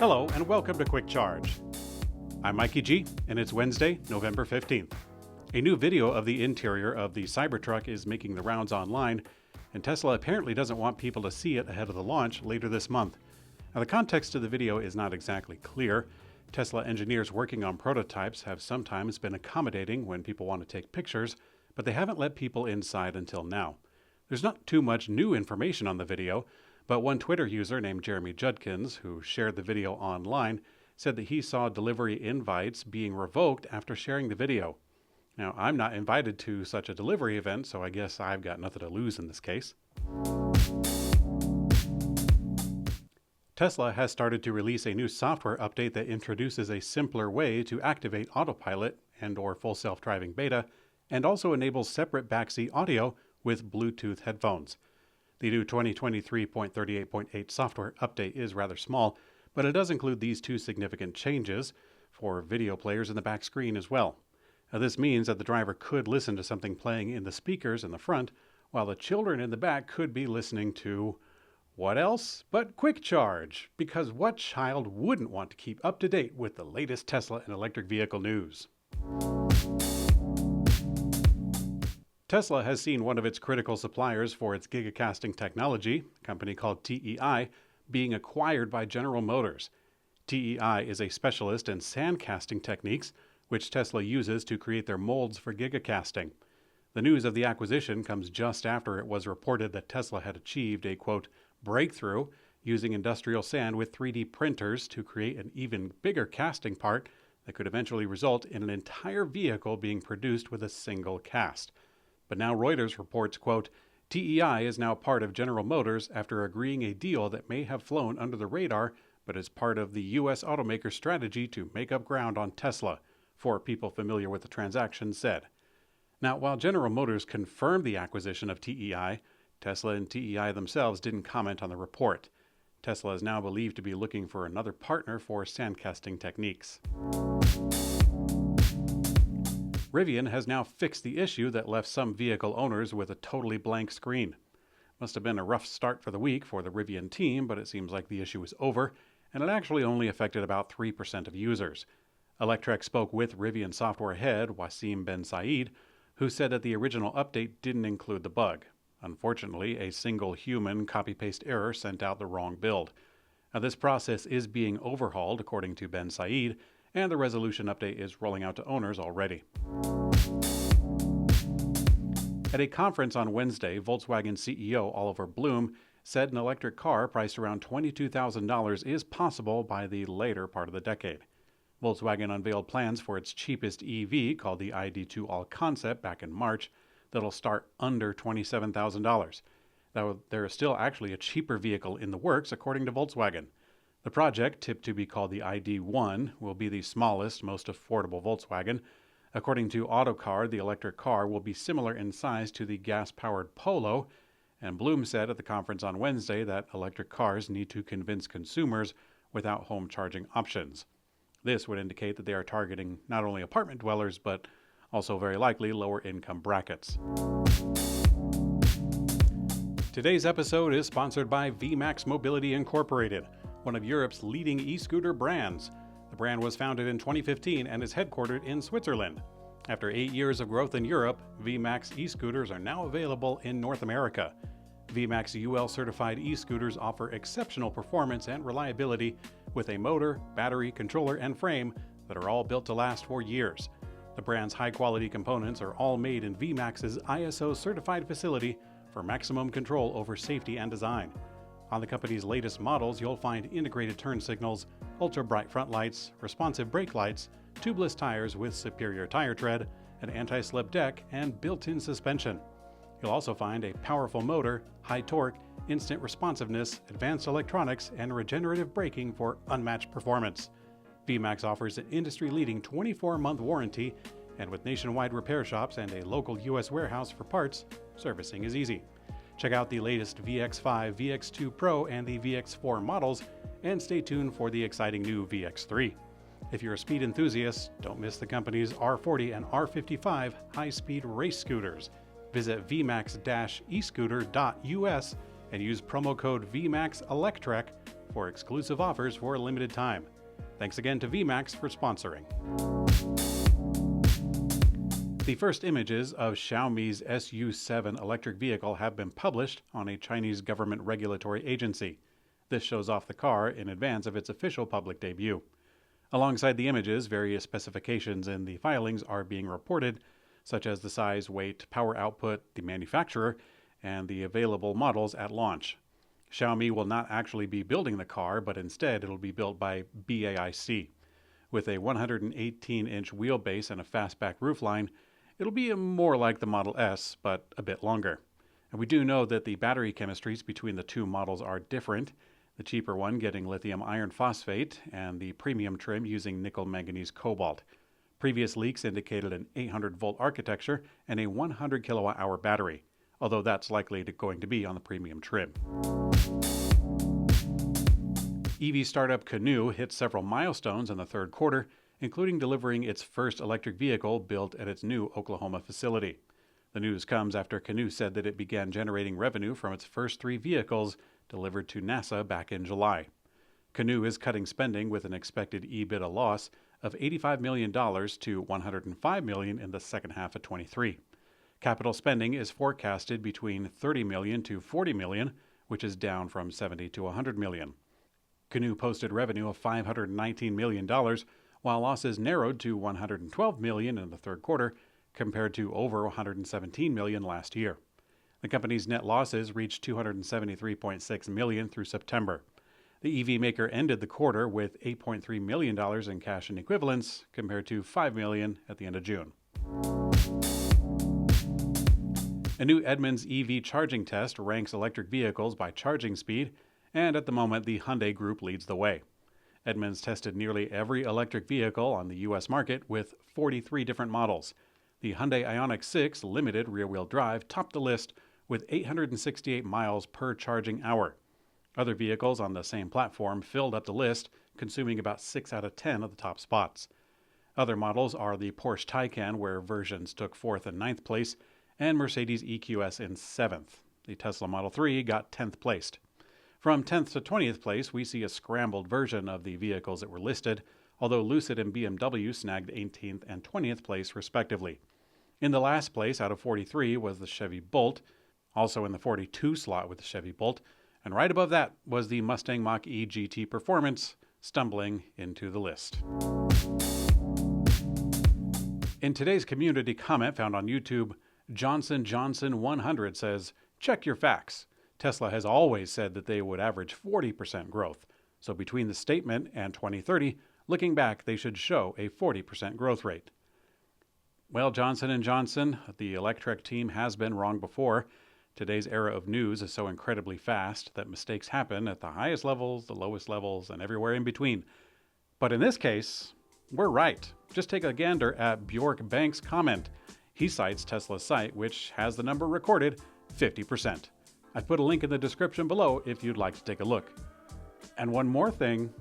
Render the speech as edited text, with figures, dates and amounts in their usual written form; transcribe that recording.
Hello and welcome to Quick Charge. I'm Mikey G, and it's Wednesday, November 15th. A new video of the interior of the Cybertruck is making the rounds online, and Tesla apparently doesn't want people to see it ahead of the launch later this month. Now, the context of the video is not exactly clear. Tesla engineers working on prototypes have sometimes been accommodating when people want to take pictures, but they haven't let people inside until now. There's not too much new information on the video, but one Twitter user named Jeremy Judkins, who shared the video online, said that he saw delivery invites being revoked after sharing the video. Now, I'm not invited to such a delivery event, so I guess I've got nothing to lose in this case. Tesla has started to release a new software update that introduces a simpler way to activate Autopilot and/or full self-driving beta, and also enables separate backseat audio with Bluetooth headphones. The new 2023.38.8 software update is rather small, but it does include these two significant changes for video players in the back screen as well. Now, this means that the driver could listen to something playing in the speakers in the front, while the children in the back could be listening to what else but Quick Charge, because what child wouldn't want to keep up to date with the latest Tesla and electric vehicle news? Tesla has seen one of its critical suppliers for its gigacasting technology, a company called TEI, being acquired by General Motors. TEI is a specialist in sand casting techniques, which Tesla uses to create their molds for gigacasting. The news of the acquisition comes just after it was reported that Tesla had achieved a, quote, breakthrough using industrial sand with 3D printers to create an even bigger casting part that could eventually result in an entire vehicle being produced with a single cast. But now Reuters reports, quote, TEI is now part of General Motors after agreeing a deal that may have flown under the radar, but is part of the U.S. automaker's strategy to make up ground on Tesla, four people familiar with the transaction said. Now, while General Motors confirmed the acquisition of TEI, Tesla and TEI themselves didn't comment on the report. Tesla is now believed to be looking for another partner for sandcasting techniques. Rivian has now fixed the issue that left some vehicle owners with a totally blank screen. Must have been a rough start for the week for the Rivian team, but it seems like the issue is over, and it actually only affected about 3% of users. Electrek spoke with Rivian software head Wasim Ben Said, who said that the original update didn't include the bug. Unfortunately, a single human copy-paste error sent out the wrong build. Now, this process is being overhauled, according to Ben Said, and the resolution update is rolling out to owners already. At a conference on Wednesday, Volkswagen CEO Oliver Blume said an electric car priced around $22,000 is possible by the later part of the decade. Volkswagen unveiled plans for its cheapest EV, called the ID2 All Concept, back in March, that'll start under $27,000. Though there is still actually a cheaper vehicle in the works, according to Volkswagen. The project, tipped to be called the ID1, will be the smallest, most affordable Volkswagen. According to Autocar, the electric car will be similar in size to the gas-powered Polo, and Bloom said at the conference on Wednesday that electric cars need to convince consumers without home charging options. This would indicate that they are targeting not only apartment dwellers, but also very likely lower income brackets. Today's episode is sponsored by VMAX Mobility Incorporated, one of Europe's leading e-scooter brands. The brand was founded in 2015 and is headquartered in Switzerland. After 8 years of growth in Europe, VMAX e-scooters are now available in North America. VMAX UL certified e-scooters offer exceptional performance and reliability with a motor, battery, controller, and frame that are all built to last for years. The brand's high-quality components are all made in VMAX's ISO certified facility for maximum control over safety and design. On the company's latest models, you'll find integrated turn signals, ultra-bright front lights, responsive brake lights, tubeless tires with superior tire tread, an anti-slip deck, and built-in suspension. You'll also find a powerful motor, high torque, instant responsiveness, advanced electronics, and regenerative braking for unmatched performance. VMAX offers an industry-leading 24-month warranty, and with nationwide repair shops and a local U.S. warehouse for parts, servicing is easy. Check out the latest VX5, VX2 Pro, and the VX4 models, and stay tuned for the exciting new VX3. If you're a speed enthusiast, don't miss the company's R40 and R55 high-speed race scooters. Visit vmax-escooter.us and use promo code VMAXElectrek for exclusive offers for a limited time. Thanks again to VMAX for sponsoring. The first images of Xiaomi's Su7 electric vehicle have been published on a Chinese government regulatory agency. This shows off the car in advance of its official public debut. Alongside the images, various specifications in the filings are being reported, such as the size, weight, power output, the manufacturer, and the available models at launch. Xiaomi will not actually be building the car, but instead it'll be built by BAIC. With a 118-inch wheelbase and a fastback roofline, it'll be more like the Model S, but a bit longer. And we do know that the battery chemistries between the two models are different, the cheaper one getting lithium iron phosphate and the premium trim using nickel manganese cobalt. Previous leaks indicated an 800-volt architecture and a 100 kilowatt-hour battery, although that's likely going to be on the premium trim. EV startup Canoe hit several milestones in the third quarter, including delivering its first electric vehicle built at its new Oklahoma facility. The news comes after Canoe said that it began generating revenue from its first 3 vehicles delivered to NASA back in July. Canoe is cutting spending with an expected EBITDA loss of $85 million to $105 million in the second half of 23. Capital spending is forecasted between $30 million to $40 million, which is down from $70 to $100 million. Canoe posted revenue of $519 million, while losses narrowed to $112 million in the third quarter, compared to over $117 million last year. The company's net losses reached $273.6 million through September. The EV maker ended the quarter with $8.3 million in cash and equivalents, compared to $5 million at the end of June. A new Edmunds EV charging test ranks electric vehicles by charging speed, and at the moment the Hyundai Group leads the way. Edmunds tested nearly every electric vehicle on the U.S. market with 43 different models. The Hyundai Ioniq 6 limited rear-wheel drive topped the list with 868 miles per charging hour. Other vehicles on the same platform filled up the list, consuming about 6 out of 10 of the top spots. Other models are the Porsche Taycan, where versions took 4th and 9th place, and Mercedes EQS in 7th. The Tesla Model 3 got 10th placed. From 10th to 20th place, we see a scrambled version of the vehicles that were listed, although Lucid and BMW snagged 18th and 20th place respectively. In the last place out of 43 was the Chevy Bolt, also in the 42 slot with the Chevy Bolt, and right above that was the Mustang Mach-E GT Performance, stumbling into the list. In today's community comment found on YouTube, Johnson Johnson 100 says, "Check your facts. Tesla has always said that they would average 40% growth. So between the statement and 2030, looking back, they should show a 40% growth rate." Well, Johnson & Johnson, the Electrek team has been wrong before. Today's era of news is so incredibly fast that mistakes happen at the highest levels, the lowest levels, and everywhere in between. But in this case, we're right. Just take a gander at Bjork Bank's comment. He cites Tesla's site, which has the number recorded, 50%. I've put a link in the description below if you'd like to take a look. And one more thing,